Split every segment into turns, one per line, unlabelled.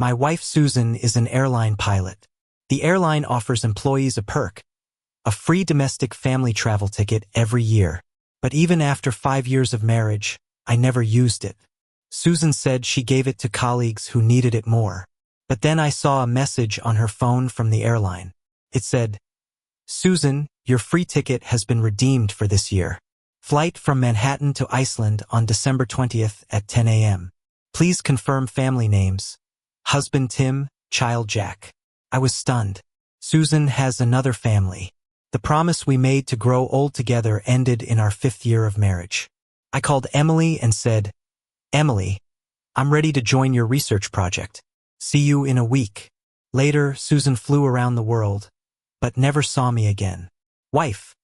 My wife Susan is an airline pilot. The airline offers employees a perk, a free domestic family travel ticket every year. But even after 5 years of marriage, I never used it. Susan said she gave it to colleagues who needed it more. But then I saw a message on her phone from the airline. It said, "Susan, your free ticket has been redeemed for this year. Flight from Manhattan to Iceland on December 20th at 10 a.m. Please confirm family names. Husband Tim, child Jack." I was stunned. Susan has another family. The promise we made to grow old together ended in our 5th year of marriage. I called Emily and said, "Emily, I'm ready to join your research project. See you in a week." Later, Susan flew around the world, but never saw me again. "Wife,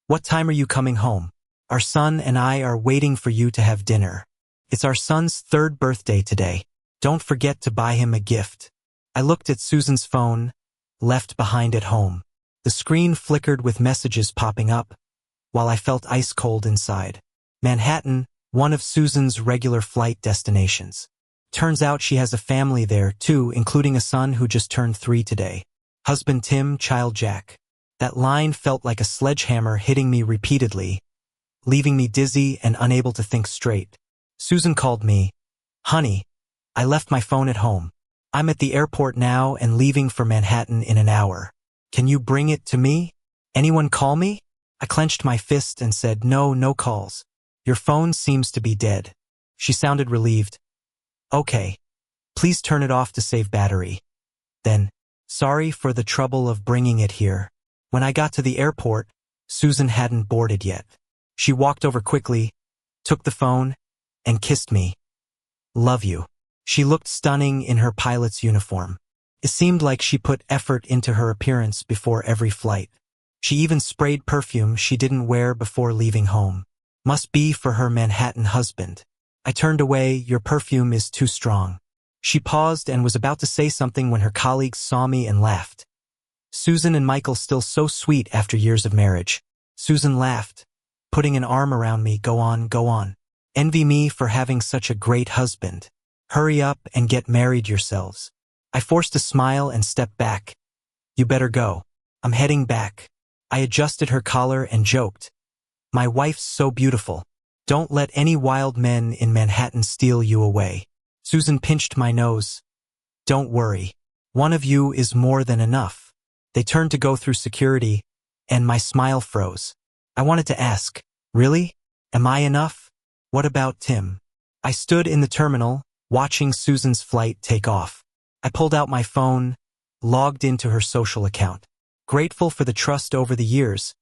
what time are you coming home? Our son and I are waiting for you to have dinner. It's our son's 3rd birthday today. Don't forget to buy him a gift." I looked at Susan's phone, left behind at home. The screen flickered with messages popping up, while I felt ice cold inside. Manhattan, one of Susan's regular flight destinations. Turns out she has a family there, too, including a son who just turned 3 today. Husband Tim, child Jack. That line felt like a sledgehammer hitting me repeatedly, leaving me dizzy and unable to think straight. Susan called me. "Honey, I left my phone at home. I'm at the airport now and leaving for Manhattan in an hour. Can you bring it to me? Anyone call me?" I clenched my fist and said, No calls. Your phone seems to be dead." She sounded relieved. "Okay. Please turn it off to save battery." Then, "Sorry for the trouble of bringing it here." When I got to the airport, Susan hadn't boarded yet. She walked over quickly, took the phone, and kissed me. "Love you." She looked stunning in her pilot's uniform. It seemed like she put effort into her appearance before every flight. She even sprayed perfume she didn't wear before leaving home. Must be for her Manhattan husband. I turned away. "Your perfume is too strong." She paused and was about to say something when her colleagues saw me and laughed. "Susan and Michael still so sweet after years of marriage." Susan laughed, putting an arm around me. Go on, go on. Envy me for having such a great husband. Hurry up and get married yourselves." I forced a smile and stepped back. "You better go. I'm heading back." I adjusted her collar and joked, "My wife's so beautiful. Don't let any wild men in Manhattan steal you away." Susan pinched my nose. "Don't worry. One of you is more than enough." They turned to go through security, and my smile froze. I wanted to ask, "Really? Am I enough? What about Tim?" I stood in the terminal, watching Susan's flight take off. I pulled out my phone, logged into her social account. Grateful for the trust over the years,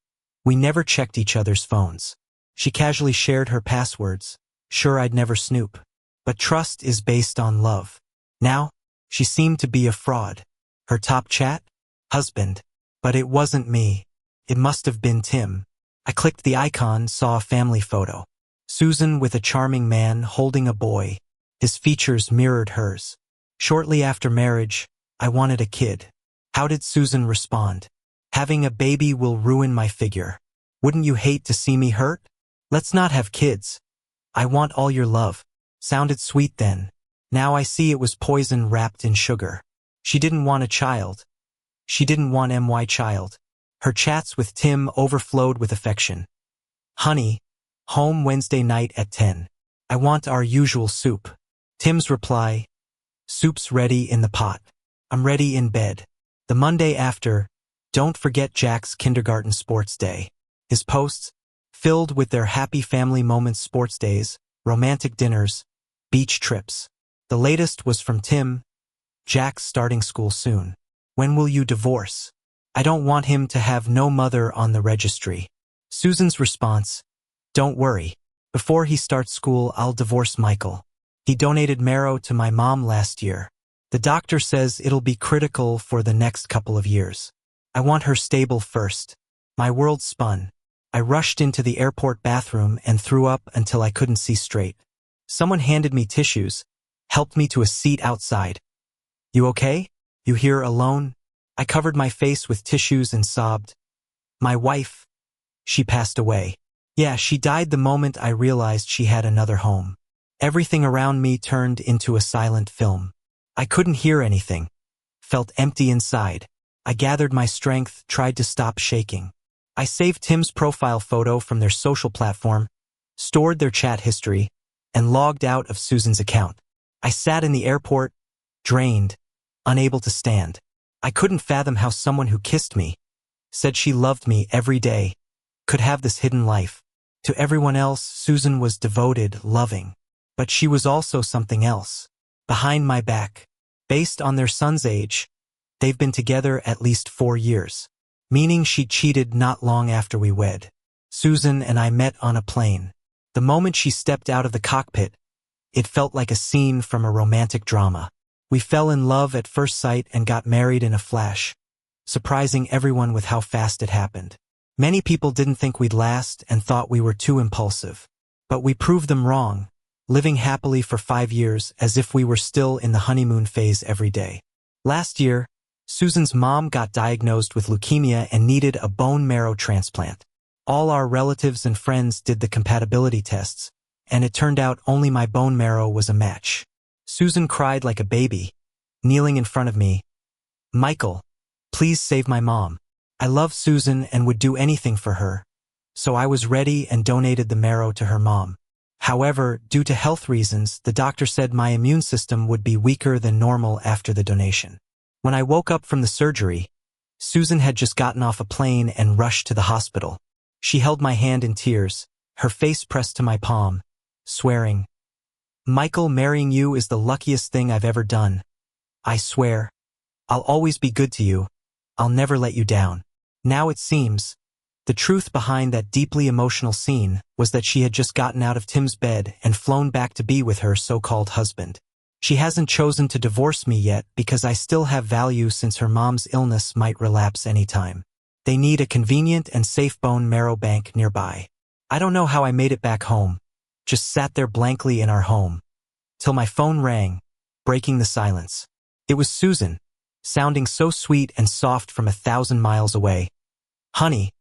we never checked each other's phones. She casually shared her passwords, sure I'd never snoop. But trust is based on love. Now, she seemed to be a fraud. Her top chat? Husband. But it wasn't me. It must have been Tim. I clicked the icon, saw a family photo. Susan with a charming man holding a boy. His features mirrored hers. Shortly after marriage, I wanted a kid. How did Susan respond? "Having a baby will ruin my figure. Wouldn't you hate to see me hurt? Let's not have kids. I want all your love." Sounded sweet then. Now I see it was poison wrapped in sugar. She didn't want a child. She didn't want my child. Her chats with Tim overflowed with affection. "Honey, home Wednesday night at 10. I want our usual soup." Tim's reply, "Soup's ready in the pot. I'm ready in bed." The Monday after, "Don't forget Jack's kindergarten sports day." His posts, filled with their happy family moments, sports days, romantic dinners, beach trips. The latest was from Tim, "Jack's starting school soon. When will you divorce? I don't want him to have no mother on the registry." Susan's response, "Don't worry. Before he starts school, I'll divorce Michael. He donated marrow to my mom last year. The doctor says it'll be critical for the next couple of years. I want her stable first." My world spun. I rushed into the airport bathroom and threw up until I couldn't see straight. Someone handed me tissues, helped me to a seat outside. "You okay? You here alone?" I covered my face with tissues and sobbed. "My wife, she passed away." Yeah, she died the moment I realized she had another home. Everything around me turned into a silent film. I couldn't hear anything. Felt empty inside. I gathered my strength, tried to stop shaking. I saved Tim's profile photo from their social platform, stored their chat history, and logged out of Susan's account. I sat in the airport, drained, unable to stand. I couldn't fathom how someone who kissed me, said she loved me every day, could have this hidden life. To everyone else, Susan was devoted, loving. But she was also something else. Behind my back. Based on their son's age, they've been together at least 4 years. Meaning she cheated not long after we wed. Susan and I met on a plane. The moment she stepped out of the cockpit, it felt like a scene from a romantic drama. We fell in love at first sight and got married in a flash, surprising everyone with how fast it happened. Many people didn't think we'd last and thought we were too impulsive. But we proved them wrong, living happily for 5 years as if we were still in the honeymoon phase every day. Last year, Susan's mom got diagnosed with leukemia and needed a bone marrow transplant. All our relatives and friends did the compatibility tests, and it turned out only my bone marrow was a match. Susan cried like a baby, kneeling in front of me. "Michael, please save my mom. I love Susan and would do anything for her." So I was ready and donated the marrow to her mom. However, due to health reasons, the doctor said my immune system would be weaker than normal after the donation. When I woke up from the surgery, Susan had just gotten off a plane and rushed to the hospital. She held my hand in tears, her face pressed to my palm, swearing, "Michael, marrying you is the luckiest thing I've ever done. I swear, I'll always be good to you. I'll never let you down." Now it seems, the truth behind that deeply emotional scene was that she had just gotten out of Tim's bed and flown back to be with her so-called husband. She hasn't chosen to divorce me yet because I still have value since her mom's illness might relapse anytime. They need a convenient and safe bone marrow bank nearby. I don't know how I made it back home, just sat there blankly in our home, till my phone rang, breaking the silence. It was Susan, sounding so sweet and soft from 1,000 miles away. "Honey,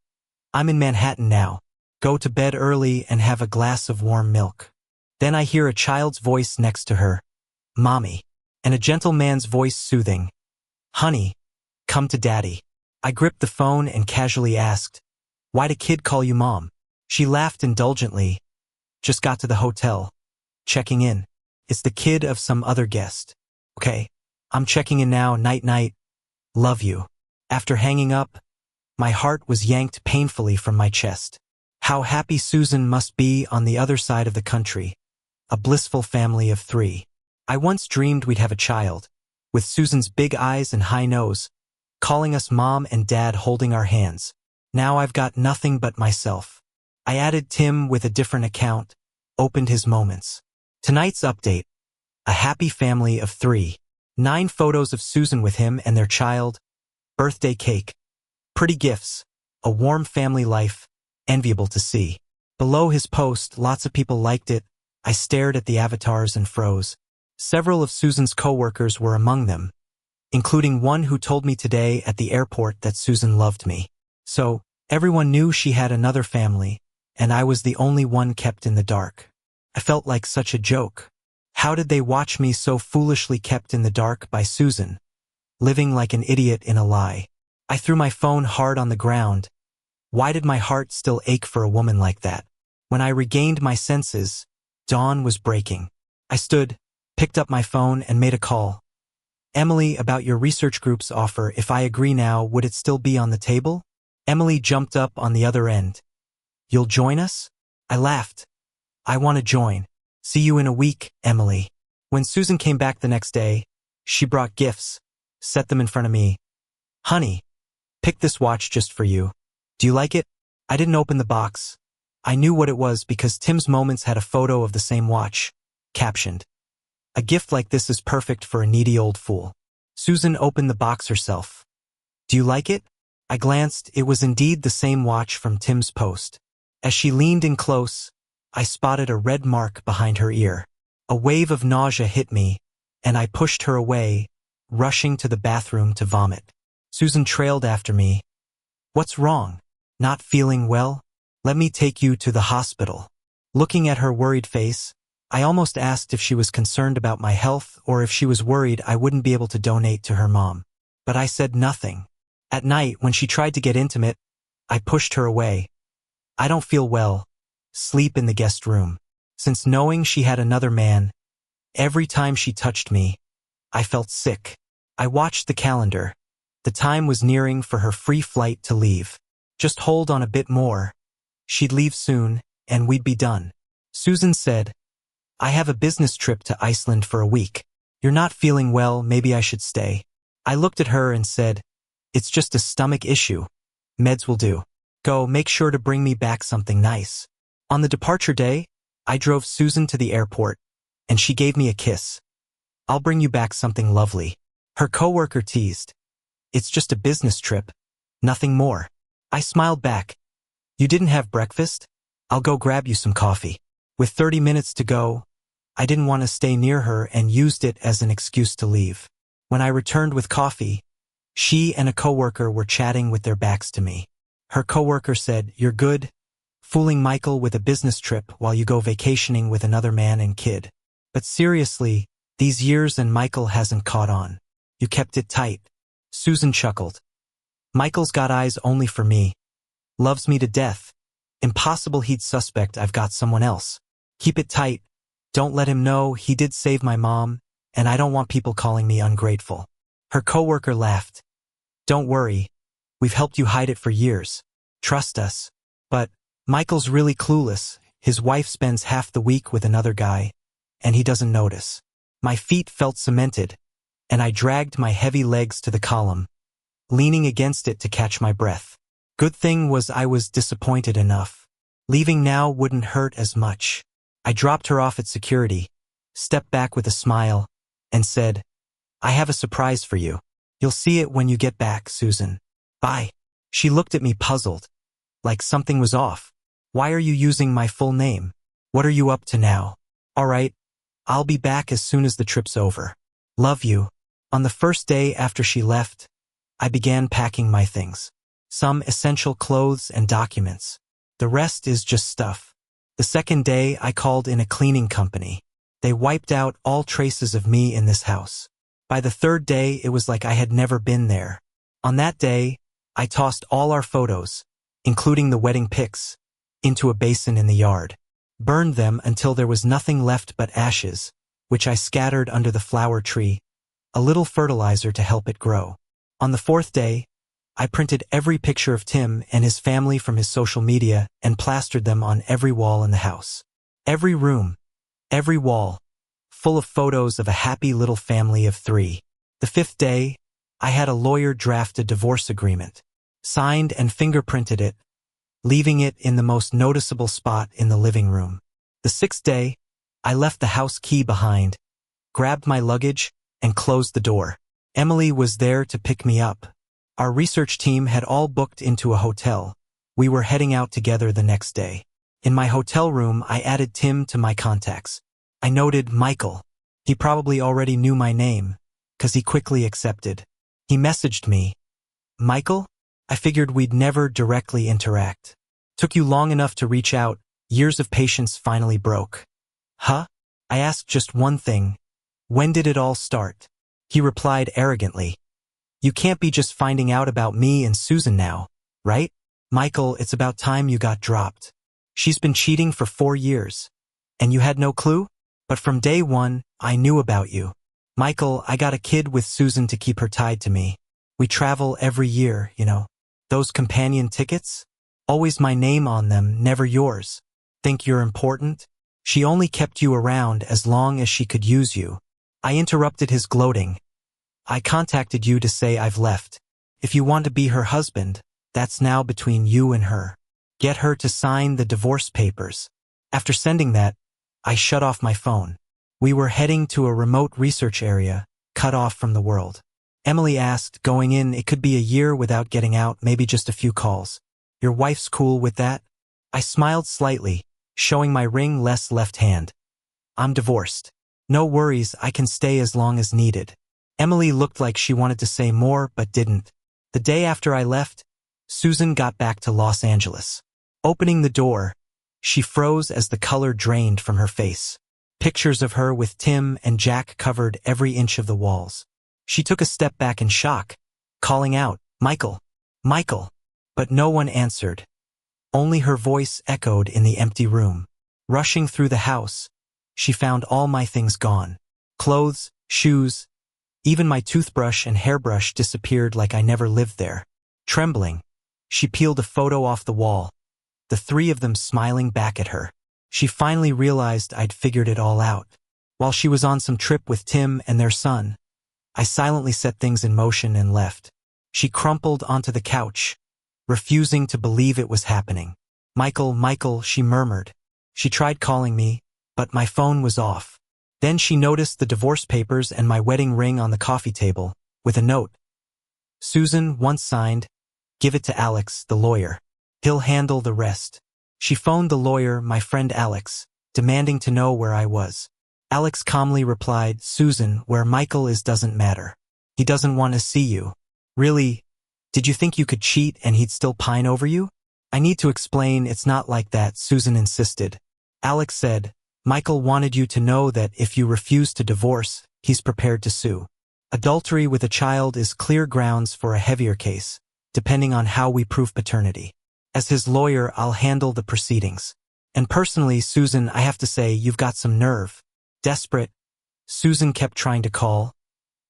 I'm in Manhattan now. Go to bed early and have a glass of warm milk." Then I hear a child's voice next to her, "Mommy," and a gentle man's voice soothing, "Honey, come to Daddy." I gripped the phone and casually asked, "Why'd a kid call you Mom?" She laughed indulgently. "Just got to the hotel. Checking in. It's the kid of some other guest." "Okay, I'm checking in now, night-night. Love you." After hanging up, my heart was yanked painfully from my chest. How happy Susan must be on the other side of the country. A blissful family of 3. I once dreamed we'd have a child, with Susan's big eyes and high nose, calling us Mom and Dad holding our hands. Now I've got nothing but myself. I added Tim with a different account, opened his moments. Tonight's update: a happy family of 3. 9 photos of Susan with him and their child, birthday cake, pretty gifts, a warm family life, enviable to see. Below his post, lots of people liked it. I stared at the avatars and froze. Several of Susan's co-workers were among them, including one who told me today at the airport that Susan loved me. So, everyone knew she had another family, and I was the only one kept in the dark. I felt like such a joke. How did they watch me so foolishly kept in the dark by Susan, living like an idiot in a lie? I threw my phone hard on the ground. Why did my heart still ache for a woman like that? When I regained my senses, dawn was breaking. I stood, picked up my phone, and made a call. "Emily, about your research group's offer, if I agree now, would it still be on the table?" Emily jumped up on the other end. "You'll join us?" I laughed. "I want to join. See you in a week, Emily." When Susan came back the next day, she brought gifts, set them in front of me. "Honey, pick this watch just for you. Do you like it?" I didn't open the box. I knew what it was because Tim's Moments had a photo of the same watch, captioned, "A gift like this is perfect for a needy old fool." Susan opened the box herself. "Do you like it?" I glanced. It was indeed the same watch from Tim's post. As she leaned in close, I spotted a red mark behind her ear. A wave of nausea hit me, and I pushed her away, rushing to the bathroom to vomit. Susan trailed after me. "What's wrong? Not feeling well? Let me take you to the hospital." Looking at her worried face, I almost asked if she was concerned about my health or if she was worried I wouldn't be able to donate to her mom. But I said nothing. At night, when she tried to get intimate, I pushed her away. I don't feel well. Sleep in the guest room. Since knowing she had another man, every time she touched me, I felt sick. I watched the calendar. The time was nearing for her free flight to leave. Just hold on a bit more. She'd leave soon, and we'd be done. Susan said, I have a business trip to Iceland for a week. You're not feeling well, maybe I should stay. I looked at her and said, it's just a stomach issue. Meds will do. Go, make sure to bring me back something nice. On the departure day, I drove Susan to the airport, and she gave me a kiss. I'll bring you back something lovely. Her coworker teased. It's just a business trip. Nothing more. I smiled back. You didn't have breakfast? I'll go grab you some coffee. With 30 minutes to go, I didn't want to stay near her and used it as an excuse to leave. When I returned with coffee, she and a coworker were chatting with their backs to me. Her coworker said, you're good, fooling Michael with a business trip while you go vacationing with another man and kid. But seriously, these years and Michael hasn't caught on. You kept it tight. Susan chuckled. Michael's got eyes only for me. Loves me to death. Impossible he'd suspect I've got someone else. Keep it tight. Don't let him know. He did save my mom, and I don't want people calling me ungrateful. Her coworker laughed. Don't worry. We've helped you hide it for years. Trust us. But Michael's really clueless. His wife spends half the week with another guy, and he doesn't notice. My feet felt cemented, and I dragged my heavy legs to the column, leaning against it to catch my breath. Good thing was I was disappointed enough. Leaving now wouldn't hurt as much. I dropped her off at security, stepped back with a smile, and said, I have a surprise for you. You'll see it when you get back, Susan. Bye. She looked at me puzzled, like something was off. Why are you using my full name? What are you up to now? All right, I'll be back as soon as the trip's over. Love you. On the first day after she left, I began packing my things. Some essential clothes and documents. The rest is just stuff. The second day, I called in a cleaning company. They wiped out all traces of me in this house. By the third day, it was like I had never been there. On that day, I tossed all our photos, including the wedding pics, into a basin in the yard. Burned them until there was nothing left but ashes, which I scattered under the flower tree, a little fertilizer to help it grow. On the fourth day, I printed every picture of Tim and his family from his social media and plastered them on every wall in the house. Every room, every wall, full of photos of a happy little family of 3. The fifth day, I had a lawyer draft a divorce agreement, signed and fingerprinted it, leaving it in the most noticeable spot in the living room. The sixth day, I left the house key behind, grabbed my luggage, and closed the door. Emily was there to pick me up. Our research team had all booked into a hotel. We were heading out together the next day. In my hotel room, I added Tim to my contacts. I noted Michael. He probably already knew my name, 'cause he quickly accepted. He messaged me. Michael? I figured we'd never directly interact. Took you long enough to reach out. Years of patience finally broke. Huh? I asked just one thing. When did it all start? He replied arrogantly. You can't be just finding out about me and Susan now, right? Michael, it's about time you got dropped. She's been cheating for 4 years. And you had no clue? But from day one, I knew about you. Michael, I got a kid with Susan to keep her tied to me. We travel every year, you know. Those companion tickets? Always my name on them, never yours. Think you're important? She only kept you around as long as she could use you. I interrupted his gloating. I contacted you to say I've left. If you want to be her husband, that's now between you and her. Get her to sign the divorce papers. After sending that, I shut off my phone. We were heading to a remote research area, cut off from the world. Emily asked, going in, it could be a year without getting out, maybe just a few calls. Your wife's cool with that? I smiled slightly, showing my ring less left hand. I'm divorced. No worries, I can stay as long as needed. Emily looked like she wanted to say more, but didn't. The day after I left, Susan got back to Los Angeles. Opening the door, she froze as the color drained from her face. Pictures of her with Tim and Jack covered every inch of the walls. She took a step back in shock, calling out, "Michael! Michael!" But no one answered. Only her voice echoed in the empty room. Rushing through the house, she found all my things gone. Clothes, shoes, even my toothbrush and hairbrush disappeared like I never lived there. Trembling, she peeled a photo off the wall, the three of them smiling back at her. She finally realized I'd figured it all out. While she was on some trip with Tim and their son, I silently set things in motion and left. She crumpled onto the couch, refusing to believe it was happening. "Michael, Michael," she murmured. She tried calling me, but my phone was off. Then she noticed the divorce papers and my wedding ring on the coffee table, with a note. "Susan once signed, give it to Alex, the lawyer. He'll handle the rest." She phoned the lawyer, my friend Alex, demanding to know where I was. Alex calmly replied, "Susan, where Michael is doesn't matter. He doesn't want to see you." "Really? Did you think you could cheat and he'd still pine over you?" "I need to explain, it's not like that," Susan insisted. Alex said, "Michael wanted you to know that if you refuse to divorce, he's prepared to sue. Adultery with a child is clear grounds for a heavier case, depending on how we prove paternity. As his lawyer, I'll handle the proceedings. And personally, Susan, I have to say, you've got some nerve." Desperate, Susan kept trying to call,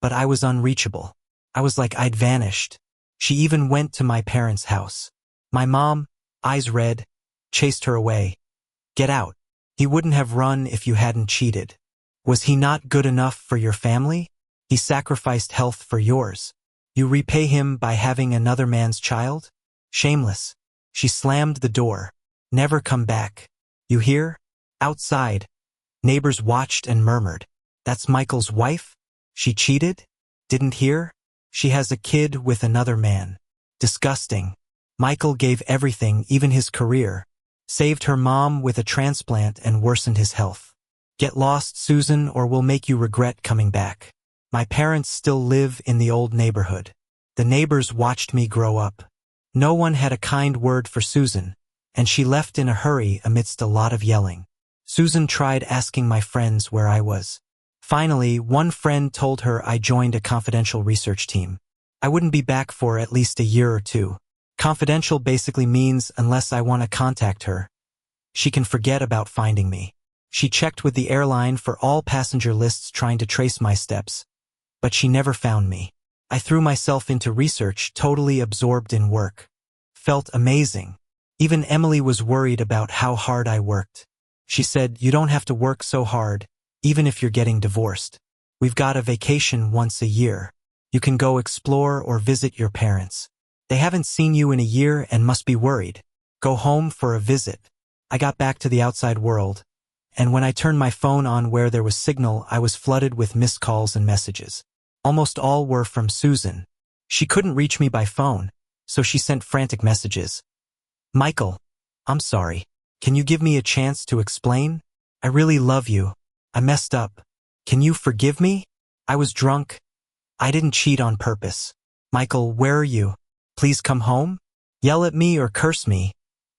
but I was unreachable. I was like I'd vanished. She even went to my parents' house. My mom, eyes red, chased her away. "Get out. He wouldn't have run if you hadn't cheated. Was he not good enough for your family? He sacrificed health for yours. You repay him by having another man's child? Shameless." She slammed the door. "Never come back. You hear?" Outside, neighbors watched and murmured, "That's Michael's wife? She cheated? Didn't hear? She has a kid with another man. Disgusting. Michael gave everything, even his career. Saved her mom with a transplant and worsened his health. Get lost, Susan, or we'll make you regret coming back." My parents still live in the old neighborhood. The neighbors watched me grow up. No one had a kind word for Susan, and she left in a hurry amidst a lot of yelling. Susan tried asking my friends where I was. Finally, one friend told her I joined a confidential research team. I wouldn't be back for at least a year or two. Confidential basically means unless I want to contact her, she can forget about finding me. She checked with the airline for all passenger lists trying to trace my steps, but she never found me. I threw myself into research, totally absorbed in work. Felt amazing. Even Emily was worried about how hard I worked. She said, "You don't have to work so hard, even if you're getting divorced. We've got a vacation once a year. You can go explore or visit your parents. They haven't seen you in a year and must be worried. Go home for a visit." I got back to the outside world, and when I turned my phone on where there was signal, I was flooded with missed calls and messages. Almost all were from Susan. She couldn't reach me by phone, so she sent frantic messages. "Michael, I'm sorry. Can you give me a chance to explain? I really love you. I messed up. Can you forgive me? I was drunk. I didn't cheat on purpose. Michael, where are you? Please come home? Yell at me or curse me.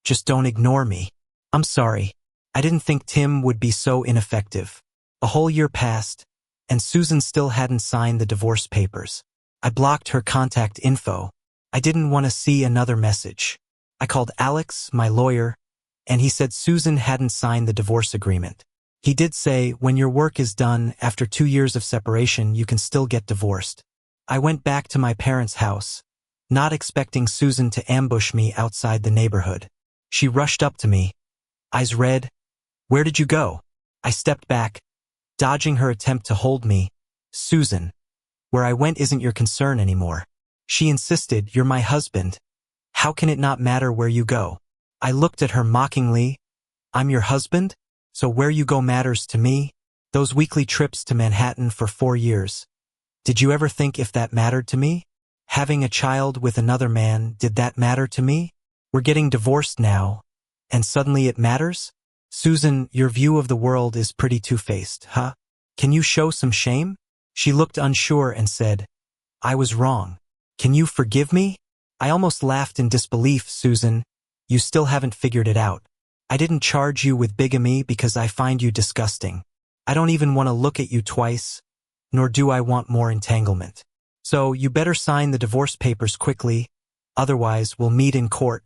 Just don't ignore me. I'm sorry. I didn't think Tim would be so ineffective." A whole year passed, and Susan still hadn't signed the divorce papers. I blocked her contact info. I didn't want to see another message. I called Alex, my lawyer, and he said Susan hadn't signed the divorce agreement. He did say, "When your work is done, after 2 years of separation, you can still get divorced." I went back to my parents' house, not expecting Susan to ambush me outside the neighborhood. She rushed up to me, eyes red. "Where did you go?" I stepped back, dodging her attempt to hold me. "Susan, where I went isn't your concern anymore." She insisted, "You're my husband. How can it not matter where you go?" I looked at her mockingly. "I'm your husband? So where you go matters to me? Those weekly trips to Manhattan for 4 years. Did you ever think if that mattered to me? Having a child with another man, did that matter to me? We're getting divorced now, and suddenly it matters? Susan, your view of the world is pretty two-faced, huh? Can you show some shame?" She looked unsure and said, "I was wrong. Can you forgive me?" I almost laughed in disbelief. "Susan, you still haven't figured it out. I didn't charge you with bigamy because I find you disgusting. I don't even want to look at you twice, nor do I want more entanglement. So you better sign the divorce papers quickly, otherwise we'll meet in court,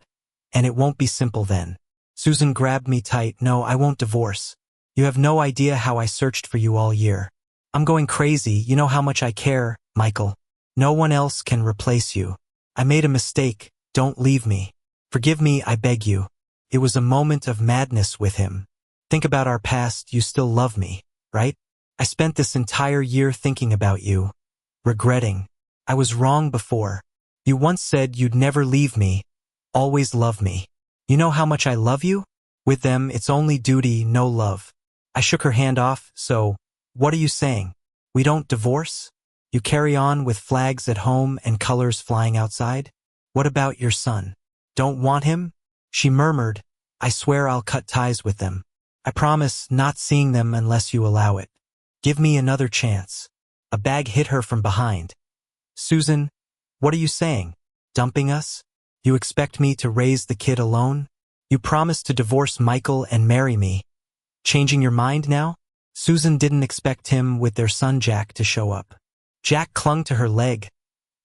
and it won't be simple then. Susan grabbed me tight. No, I won't divorce. You have no idea how I searched for you all year. I'm going crazy. You know how much I care, Michael. No one else can replace you. I made a mistake. Don't leave me. Forgive me, I beg you. It was a moment of madness with him. Think about our past. You still love me, right? I spent this entire year thinking about you, regretting. I was wrong before. You once said you'd never leave me, always love me. You know how much I love you? With them, it's only duty, no love. I shook her hand off. So, what are you saying? We don't divorce? You carry on with flags at home and colors flying outside? What about your son? Don't want him? She murmured. I swear I'll cut ties with them. I promise not seeing them unless you allow it. Give me another chance. A bag hit her from behind. Susan, what are you saying? Dumping us? You expect me to raise the kid alone? You promised to divorce Michael and marry me. Changing your mind now? Susan didn't expect him with their son Jack to show up. Jack clung to her leg.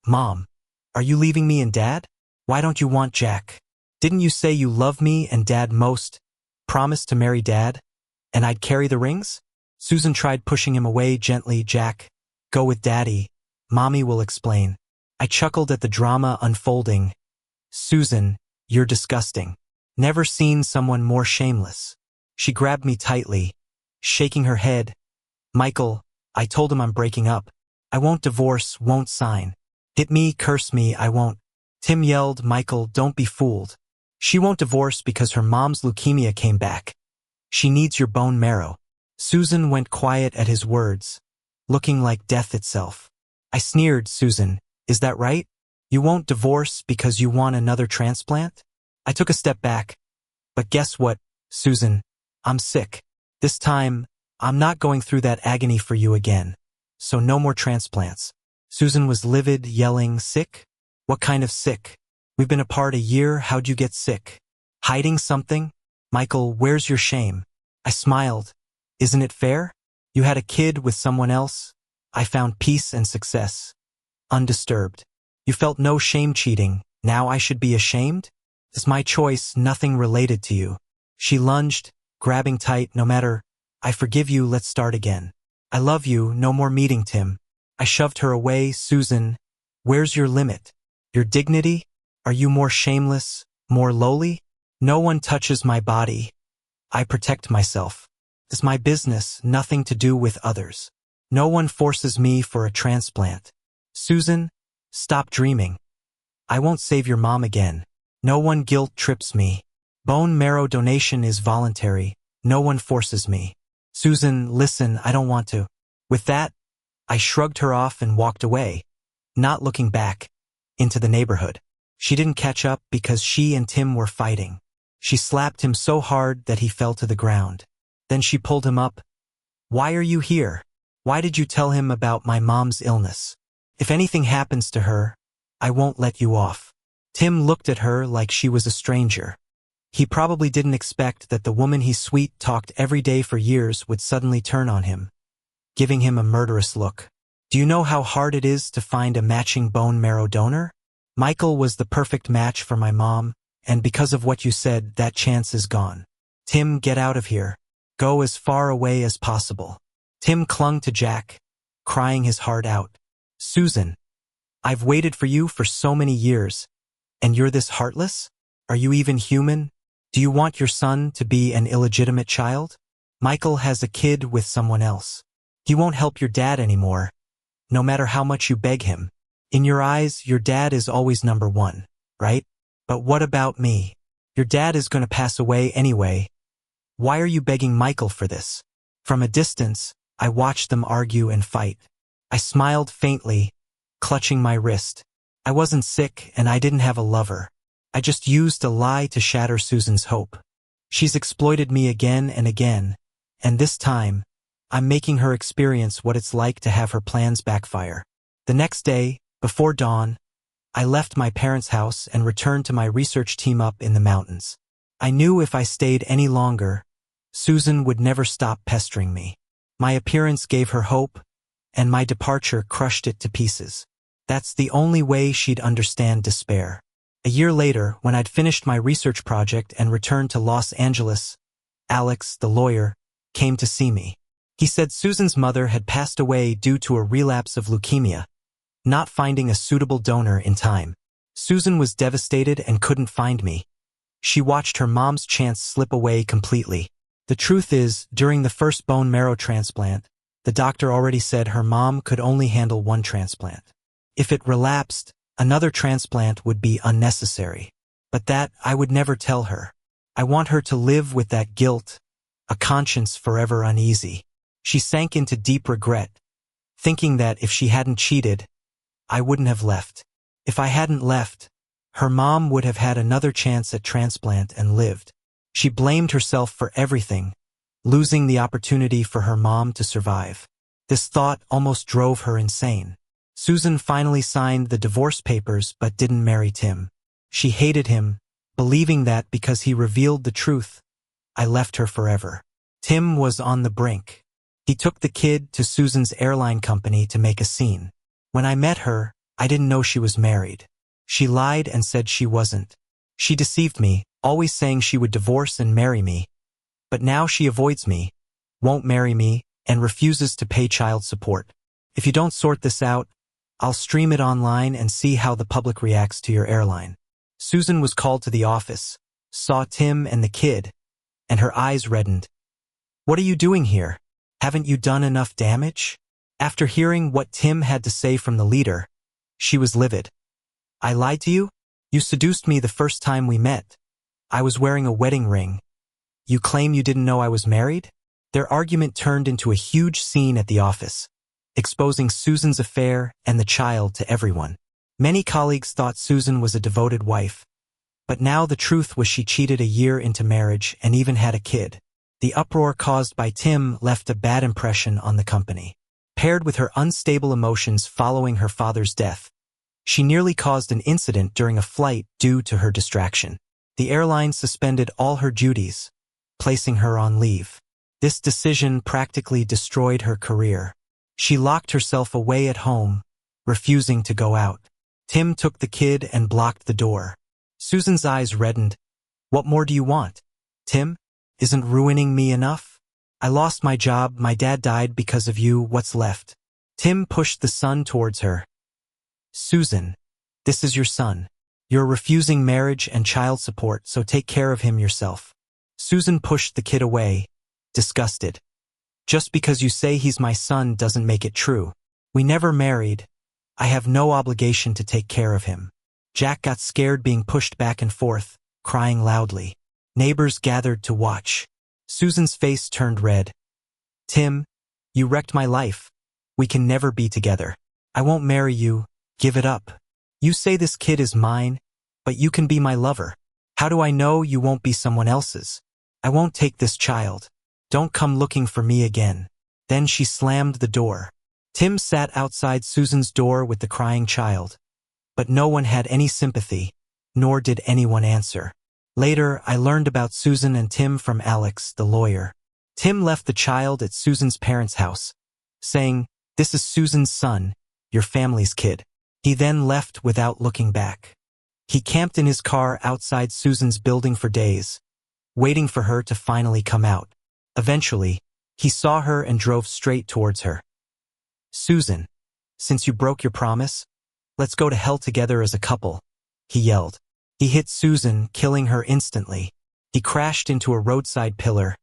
Mom, are you leaving me and Dad? Why don't you want Jack? Didn't you say you love me and Dad most? Promised to marry Dad? And I'd carry the rings? Susan tried pushing him away gently. Jack, go with Daddy. Mommy will explain. I chuckled at the drama unfolding. Susan, you're disgusting. Never seen someone more shameless. She grabbed me tightly, shaking her head. Michael, I told him I'm breaking up. I won't divorce, won't sign. Hit me, curse me, I won't. Tim yelled. Michael, don't be fooled. She won't divorce because her mom's leukemia came back. She needs your bone marrow. Susan went quiet at his words, looking like death itself. I sneered. Susan, is that right? You won't divorce because you want another transplant? I took a step back. But guess what, Susan? I'm sick. This time, I'm not going through that agony for you again. So no more transplants. Susan was livid, yelling, sick? What kind of sick? We've been apart a year. How'd you get sick? Hiding something? Michael, where's your shame? I smiled. Isn't it fair? You had a kid with someone else. I found peace and success. Undisturbed. You felt no shame cheating. Now I should be ashamed? It's my choice, nothing related to you. She lunged, grabbing tight. No matter. I forgive you, let's start again. I love you, no more meeting Tim. I shoved her away. Susan, where's your limit? Your dignity? Are you more shameless, more lowly? No one touches my body. I protect myself. It's my business, nothing to do with others. No one forces me for a transplant. Susan, stop dreaming. I won't save your mom again. No one guilt trips me. Bone marrow donation is voluntary. No one forces me. Susan, listen, I don't want to. With that, I shrugged her off and walked away, not looking back, into the neighborhood. She didn't catch up because she and Tim were fighting. She slapped him so hard that he fell to the ground. Then she pulled him up. Why are you here? Why did you tell him about my mom's illness? If anything happens to her, I won't let you off. Tim looked at her like she was a stranger. He probably didn't expect that the woman he sweet-talked every day for years would suddenly turn on him, giving him a murderous look. Do you know how hard it is to find a matching bone marrow donor? Michael was the perfect match for my mom, and because of what you said, that chance is gone. Tim, get out of here. Go as far away as possible. Tim clung to Jack, crying his heart out. Susan, I've waited for you for so many years, and you're this heartless? Are you even human? Do you want your son to be an illegitimate child? Michael has a kid with someone else. He won't help your dad anymore, no matter how much you beg him. In your eyes, your dad is always number one, right? But what about me? Your dad is going to pass away anyway. Why are you begging Michael for this? From a distance, I watched them argue and fight. I smiled faintly, clutching my wrist. I wasn't sick and I didn't have a lover. I just used a lie to shatter Susan's hope. She's exploited me again and again, and this time, I'm making her experience what it's like to have her plans backfire. The next day, before dawn, I left my parents' house and returned to my research team up in the mountains. I knew if I stayed any longer, Susan would never stop pestering me. My appearance gave her hope, and my departure crushed it to pieces. That's the only way she'd understand despair. A year later, when I'd finished my research project and returned to Los Angeles, Alex, the lawyer, came to see me. He said Susan's mother had passed away due to a relapse of leukemia, not finding a suitable donor in time. Susan was devastated and couldn't find me. She watched her mom's chance slip away completely. The truth is, during the first bone marrow transplant, the doctor already said her mom could only handle one transplant. If it relapsed, another transplant would be unnecessary. But that I would never tell her. I want her to live with that guilt, a conscience forever uneasy. She sank into deep regret, thinking that if she hadn't cheated, I wouldn't have left. If I hadn't left, her mom would have had another chance at transplant and lived. She blamed herself for everything, losing the opportunity for her mom to survive. This thought almost drove her insane. Susan finally signed the divorce papers but didn't marry Tim. She hated him, believing that because he revealed the truth, I left her forever. Tim was on the brink. He took the kid to Susan's airline company to make a scene. When I met her, I didn't know she was married. She lied and said she wasn't. She deceived me, always saying she would divorce and marry me. But now she avoids me, won't marry me, and refuses to pay child support. If you don't sort this out, I'll stream it online and see how the public reacts to your airline. Susan was called to the office, saw Tim and the kid, and her eyes reddened. What are you doing here? Haven't you done enough damage? After hearing what Tim had to say from the leader, she was livid. I lied to you? You seduced me the first time we met. I was wearing a wedding ring. You claim you didn't know I was married? Their argument turned into a huge scene at the office, exposing Susan's affair and the child to everyone. Many colleagues thought Susan was a devoted wife, but now the truth was she cheated a year into marriage and even had a kid. The uproar caused by Tim left a bad impression on the company. Paired with her unstable emotions following her father's death, she nearly caused an incident during a flight due to her distraction. The airline suspended all her duties, placing her on leave. This decision practically destroyed her career. She locked herself away at home, refusing to go out. Tim took the kid and blocked the door. Susan's eyes reddened. What more do you want? Tim, isn't ruining me enough? I lost my job, my dad died because of you, what's left? Tim pushed the son towards her. Susan, this is your son. You're refusing marriage and child support, so take care of him yourself. Susan pushed the kid away, disgusted. Just because you say he's my son doesn't make it true. We never married. I have no obligation to take care of him. Jack got scared being pushed back and forth, crying loudly. Neighbors gathered to watch. Susan's face turned red. Tim, you wrecked my life. We can never be together. I won't marry you. Give it up. You say this kid is mine, but you can be my lover. How do I know you won't be someone else's? I won't take this child. Don't come looking for me again. Then she slammed the door. Tim sat outside Susan's door with the crying child. But no one had any sympathy, nor did anyone answer. Later, I learned about Susan and Tim from Alex, the lawyer. Tim left the child at Susan's parents' house, saying, "This is Susan's son, your family's kid." He then left without looking back. He camped in his car outside Susan's building for days, waiting for her to finally come out. Eventually, he saw her and drove straight towards her. Susan, since you broke your promise, let's go to hell together as a couple, he yelled. He hit Susan, killing her instantly. He crashed into a roadside pillar,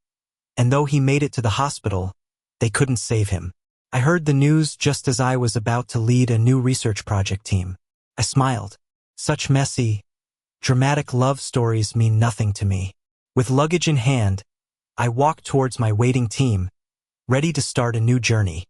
and though he made it to the hospital, they couldn't save him. I heard the news just as I was about to lead a new research project team. I smiled. Such messy, dramatic love stories mean nothing to me. With luggage in hand, I walked towards my waiting team, ready to start a new journey.